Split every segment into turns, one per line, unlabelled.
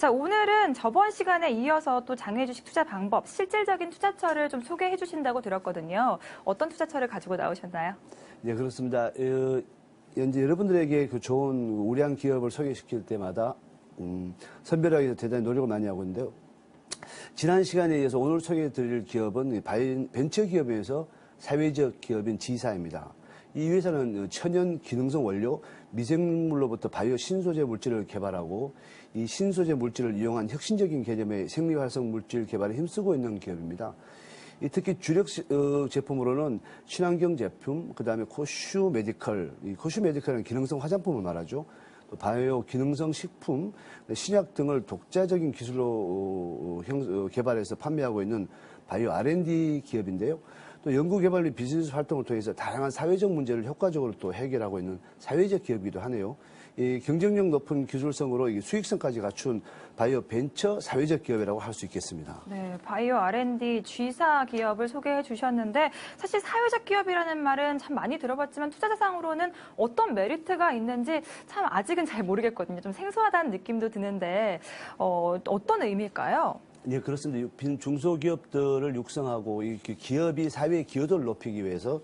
자, 오늘은 저번 시간에 이어서 또 장외주식 투자 방법, 실질적인 투자처를 좀 소개해 주신다고 들었거든요. 어떤 투자처를 가지고 나오셨나요?
네, 그렇습니다. 현재 여러분들에게 그 좋은 우량 기업을 소개시킬 때마다 선별하기 위해서 대단히 노력을 많이 하고 있는데요. 지난 시간에 이어서 오늘 소개해드릴 기업은 벤처기업에서 사회적 기업인 지사입니다. 이 회사는 천연 기능성 원료, 미생물로부터 바이오 신소재 물질을 개발하고 이 신소재 물질을 이용한 혁신적인 개념의 생리활성 물질 개발에 힘쓰고 있는 기업입니다. 특히 주력 제품으로는 친환경 제품, 그 다음에 코슈 메디컬, 이 코슈 메디컬은 기능성 화장품을 말하죠. 또 바이오 기능성 식품, 신약 등을 독자적인 기술로 개발해서 판매하고 있는 바이오 R&D 기업인데요. 또 연구개발 및 비즈니스 활동을 통해서 다양한 사회적 문제를 효과적으로 또 해결하고 있는 사회적 기업이기도 하네요. 이 경쟁력 높은 기술성으로 수익성까지 갖춘 바이오 벤처 사회적 기업이라고 할 수 있겠습니다.
네, 바이오 R&D G사 기업을 소개해 주셨는데 사실 사회적 기업이라는 말은 참 많이 들어봤지만 투자자상으로는 어떤 메리트가 있는지 참 아직은 잘 모르겠거든요. 좀 생소하다는 느낌도 드는데 어떤 의미일까요?
예, 그렇습니다. 중소기업들을 육성하고 이 기업이 사회의 기여도를 높이기 위해서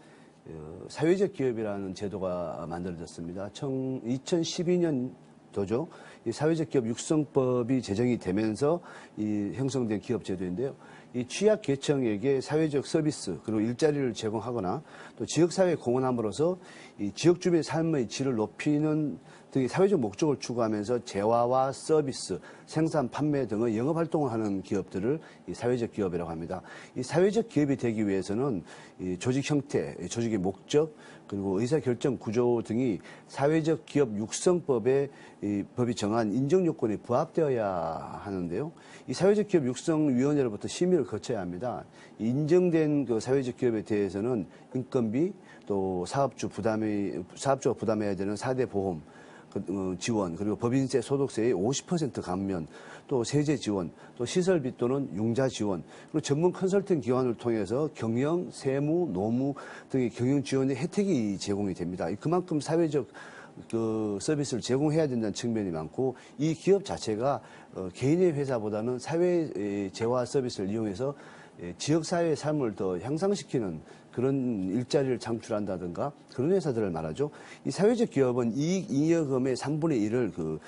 사회적 기업이라는 제도가 만들어졌습니다. 2012년도죠. 이 사회적 기업 육성법이 제정이 되면서 형성된 기업 제도인데요. 이 취약계층에게 사회적 서비스 그리고 일자리를 제공하거나 또 지역사회에 공헌함으로써 이 지역 주민의 삶의 질을 높이는 등의 사회적 목적을 추구하면서 재화와 서비스, 생산, 판매 등의 영업활동을 하는 기업들을 이 사회적 기업이라고 합니다. 이 사회적 기업이 되기 위해서는 이 조직 형태, 조직의 목적, 그리고 의사결정 구조 등이 사회적 기업 육성법에 법이 정한 인정 요건에 부합되어야 하는데요. 이 사회적 기업 육성위원회로부터 심의를 거쳐야 합니다. 인정된 그 사회적 기업에 대해서는 인건비, 또 사업주가 부담해야 되는 4대 보험, 지원, 그리고 법인세 소득세의 50% 감면, 또 세제 지원, 또 시설비 또는 융자 지원, 그리고 전문 컨설팅 기관을 통해서 경영, 세무, 노무 등의 경영 지원의 혜택이 제공이 됩니다. 그만큼 사회적 서비스를 제공해야 된다는 측면이 많고, 이 기업 자체가 개인의 회사보다는 사회 재화 서비스를 이용해서 지역사회의 삶을 더 향상시키는 그런 일자리를 창출한다든가 그런 회사들을 말하죠. 이 사회적 기업은 이익 잉여금의 3분의 1을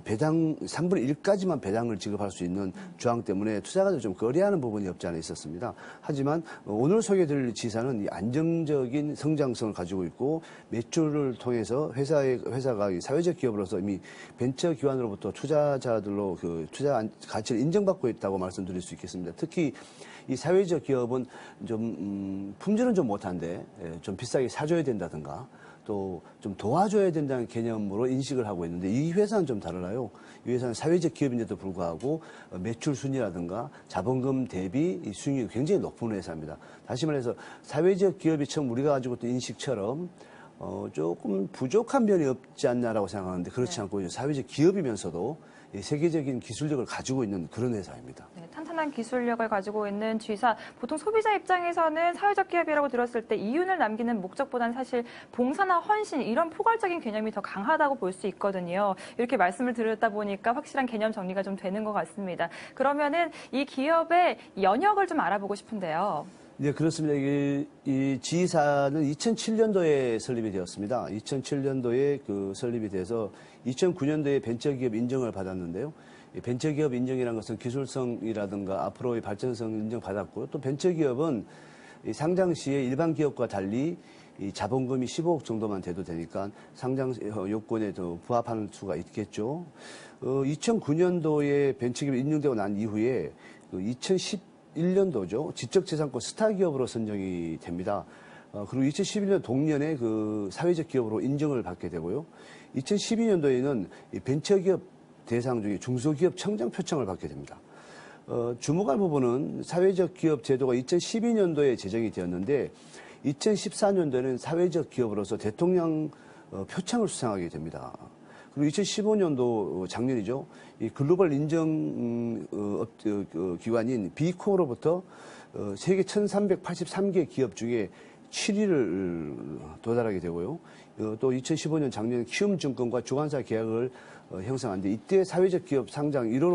배당, 3분의 1까지만 배당을 지급할 수 있는 조항 때문에 투자가들 좀 거래하는 부분이 없지 않아 있었습니다. 하지만 오늘 소개해드릴 지사는 이 안정적인 성장성을 가지고 있고 매출을 통해서 회사가 사회적 기업으로서 이미 벤처 기관으로부터 투자자들로 투자 가치를 인정받고 있다고 말씀드릴 수 있겠습니다. 특히 이 사회적 기업은 좀 품질은 좀 못한데 좀 비싸게 사줘야 된다든가 또 좀 도와줘야 된다는 개념으로 인식을 하고 있는데 이 회사는 좀 달라요. 이 회사는 사회적 기업인데도 불구하고 매출 순위라든가 자본금 대비 이 수익률이 굉장히 높은 회사입니다. 다시 말해서 사회적 기업이 처음 우리가 가지고 있던 인식처럼 조금 부족한 면이 없지 않나라고 생각하는데 그렇지 않고 사회적 기업이면서도 세계적인 기술력을 가지고 있는 그런 회사입니다.
네, 탄탄한 기술력을 가지고 있는 G사. 보통 소비자 입장에서는 사회적 기업이라고 들었을 때 이윤을 남기는 목적보다는 사실 봉사나 헌신 이런 포괄적인 개념이 더 강하다고 볼 수 있거든요. 이렇게 말씀을 들었다 보니까 확실한 개념 정리가 좀 되는 것 같습니다. 그러면은 이 기업의 연역을 좀 알아보고 싶은데요.
네, 그렇습니다. 이 G사는 2007년도에 설립이 되었습니다. 2007년도에 설립이 돼서 2009년도에 벤처기업 인정을 받았는데요. 이 벤처기업 인정이라는 것은 기술성이라든가 앞으로의 발전성 인정받았고요. 또 벤처기업은 이 상장 시에 일반 기업과 달리 이 자본금이 15억 정도만 돼도 되니까 상장 요건에 더 부합하는 수가 있겠죠. 2009년도에 벤처기업 인정되고 난 이후에 2011년도죠. 지적재산권 스타 기업으로 선정이 됩니다. 그리고 2011년 동년에 사회적 기업으로 인정을 받게 되고요. 2012년도에는 벤처기업 대상 중에 중소기업 청장 표창을 받게 됩니다. 주목할 부분은 사회적 기업 제도가 2012년도에 제정이 되었는데 2014년도에는 사회적 기업으로서 대통령 표창을 수상하게 됩니다. 그리고 2015년도 작년이죠. 이 글로벌 인정 기관인 비코로부터 세계 1383개 기업 중에 7위를 도달하게 되고요. 또 2015년 작년 키움증권과 주관사 계약을 형성한 데 이때 사회적 기업 상장 1호로